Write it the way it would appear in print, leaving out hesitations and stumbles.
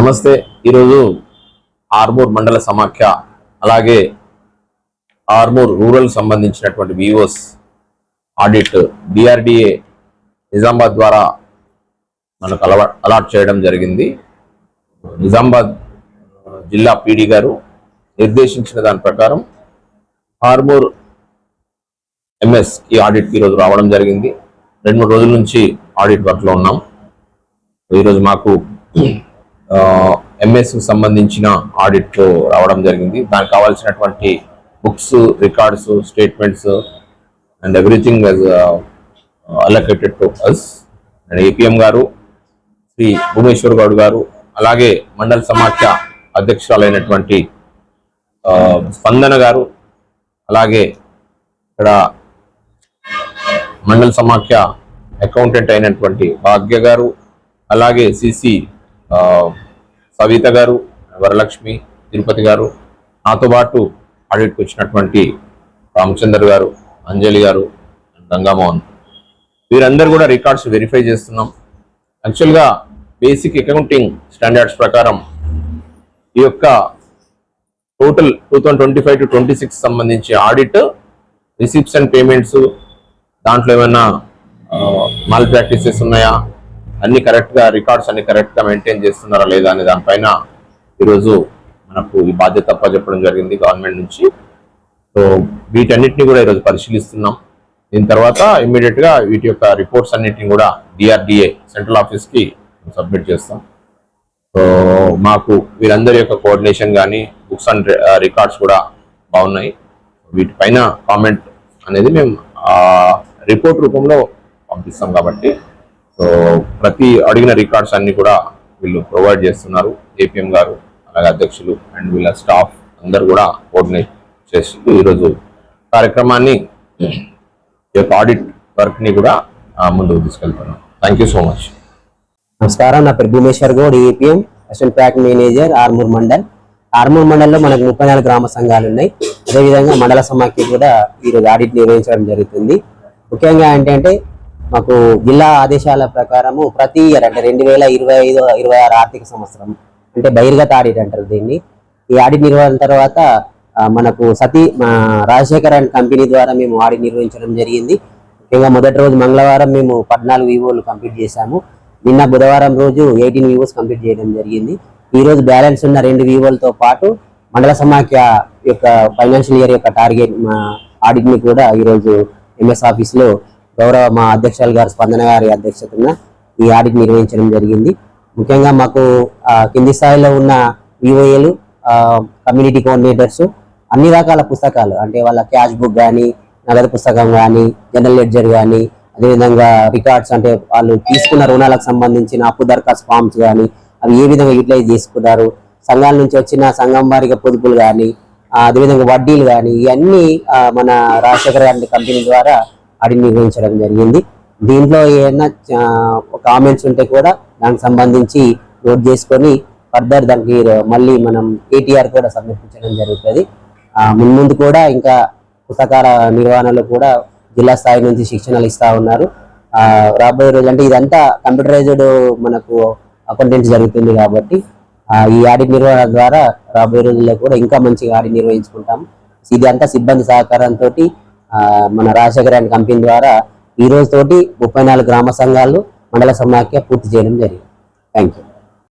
నమస్తే. ఈరోజు ఆర్మూర్ మండల సమాఖ్య అలాగే ఆర్మూర్ రూరల్ సంబంధించినటువంటి వివోస్ ఆడిట్ డిఆర్డిఏ నిజామాబాద్ ద్వారా మనకు అలాట్ చేయడం జరిగింది. నిజామాబాద్ జిల్లా పీడీ గారు నిర్దేశించిన దాని ప్రకారం ఆర్మూర్ ఎంఎస్ ఈ ఆడిట్కి ఈరోజు రావడం జరిగింది. 2-3 రోజుల నుంచి ఆడిట్ వర్క్లో ఉన్నాం. ఈరోజు మాకు ఎంఎస్ కు సంబంధించిన ఆడిట్ రావడం జరిగింది. దానికి కావాల్సినటువంటి books, records, statements and everything was allocated to us. And APM గారు, శ్రీ భువనేశ్వర్ గౌడ్ గారు, అలాగే మండల సమాఖ్య అధ్యక్షురాలైనటువంటి స్పందన గారు, అలాగే ఇక్కడ మండల సమాఖ్య అకౌంటెంట్ అయినటువంటి భాగ్య గారు, అలాగే సిసి సవిత గారు, వరలక్ష్మి, తిరుపతి గారు, నాతో పాటు ఆడిట్కి వచ్చినటువంటి రామచందర్ గారు, అంజలి గారు, గంగామోహన్, వీరందరూ కూడా రికార్డ్స్ వెరిఫై చేస్తున్నాం. యాక్చువల్గా బేసిక్ అకౌంటింగ్ స్టాండర్డ్స్ ప్రకారం ఈ యొక్క టోటల్ 2025 to 26 సంబంధించి ఆడిట్ రిసిప్ట్స్ అండ్ పేమెంట్స్, దాంట్లో ఏమైనా మాల్ ప్రాక్టీసెస్ ఉన్నాయా, అన్ని కరెక్ట్గా రికార్డ్స్ అన్ని కరెక్ట్గా మెయింటైన్ చేస్తున్నారా లేదా అనే దానిపైన ఈరోజు మనకు ఈ బాధ్యత చెప్పడం జరిగింది గవర్నమెంట్ నుంచి. సో వీటన్నిటిని కూడా ఈరోజు పరిశీలిస్తున్నాం. దీని తర్వాత ఇమ్మీడియట్గా వీటి యొక్క రిపోర్ట్స్ అన్నిటిని కూడా డిఆర్డిఏ సెంట్రల్ ఆఫీస్కి సబ్మిట్ చేస్తాం. సో మాకు వీరందరి యొక్క కోఆర్డినేషన్ కానీ బుక్స్ అండ్ రికార్డ్స్ కూడా బాగున్నాయి. వీటిపైన కామెంట్ అనేది మేము రిపోర్ట్ రూపంలో పంపిస్తాం కాబట్టి సో ప్రతి అడిగిన రికార్డ్స్ అన్ని కూడా వీళ్ళు ప్రొవైడ్ చేస్తున్నారు. ఏపీఎం గారు, అలాగే అధ్యక్షులు అండ్ వీళ్ళ స్టాఫ్ అందరు కూడా కోఆర్డినేట్ చేసి ఈరోజు కార్యక్రమాన్ని ఈ యొక్క ఆడిట్ వర్క్ని కూడా ముందుకు తీసుకెళ్తున్నాం. Thank you so much. నమస్కారం, నా పేరు Bhuvaneshwar Goud, APM assistant pack manager, Armoor mandal. Armoor మండల్లో మనకు 34 గ్రామ సంఘాలు ఉన్నాయి. అదేవిధంగా మండల సమాఖ్య కూడా ఈరోజు ఆడిట్ నిర్వహించడం జరుగుతుంది. ముఖ్యంగా ఏంటంటే మాకు జిల్లా ఆదేశాల ప్రకారము ప్రతి ఇయర్ అంటే 2025-26 ఆర్థిక సంవత్సరం అంటే బహిర్గత ఆడిట్ అంటారు దీన్ని. ఈ ఆడిట్ నిర్వహణ తర్వాత మనకు రాజశేఖర్ అండ్ కంపెనీ ద్వారా మేము ఆడిట్ నిర్వహించడం జరిగింది. ముఖ్యంగా మొదటి రోజు మంగళవారం మేము 14 వివోలు కంప్లీట్ చేశాము. నిన్న బుధవారం రోజు 18 వివోస్ కంప్లీట్ చేయడం జరిగింది. ఈ రోజు బ్యాలెన్స్ ఉన్న 2 వివోలతో పాటు మండల సమాఖ్య యొక్క ఫైనాన్షియల్ ఇయర్ యొక్క టార్గెట్ ఆడిట్ ని కూడా ఈరోజు ఎంఎస్ ఆఫీస్లో గౌరవ మా అధ్యక్షులు గారు స్పందన గారి అధ్యక్షతన ఈ ఆడిట్ నిర్వహించడం జరిగింది. ముఖ్యంగా మాకు కింది స్థాయిలో ఉన్న వివోఏలు, కమ్యూనిటీ కోఆర్డినేటర్స్ అన్ని రకాల పుస్తకాలు అంటే వాళ్ళ క్యాష్ బుక్ కానీ, నగదు పుస్తకం కానీ, జనరల్ లెడ్జర్ కానీ, అదేవిధంగా రికార్డ్స్ అంటే వాళ్ళు తీసుకున్న రుణాలకు సంబంధించిన అప్పు దరఖాస్తు ఫామ్స్ కానీ అవి ఏ విధంగా యూటిలైజ్ చేసుకున్నారు, సంఘాల నుంచి వచ్చిన సంఘం వారిగా పొదుపులు కానీ, అదేవిధంగా వడ్డీలు కానీ, ఇవన్నీ మన రాజశేఖర్ గారి కంపెనీ ద్వారా ఆడిట్ నిర్వహించడం జరిగింది. దీంట్లో ఏమైనా కామెంట్స్ ఉంటే కూడా దానికి సంబంధించి నోట్ చేసుకొని ఫర్దర్ దానికి మళ్ళీ మనం ఏటీఆర్ కూడా సమర్పించడం జరుగుతుంది. ముందు కూడా ఇంకా పుస్తకాల నిర్వహణలో కూడా జిల్లా స్థాయి నుంచి శిక్షణలు ఇస్తా ఉన్నారు. రాబోయే రోజు అంటే ఇదంతా కంప్యూటరైజ్డ్ మనకు అకౌంటెంట్స్ జరుగుతుంది కాబట్టి ఈ ఆడిట్ నిర్వహణ ద్వారా రాబోయే రోజుల్లో కూడా ఇంకా మంచిగా ఆడిట్ నిర్వహించుకుంటాం. ఇది అంతా సిబ్బంది సహకారంతో మన రాజశేఖర్ అండ్ కంపెనీ ద్వారా ఈ రోజు తోటి 34 గ్రామ సంఘాలు మండల సమాఖ్య పూర్తి చేయడం జరిగింది. Thank you.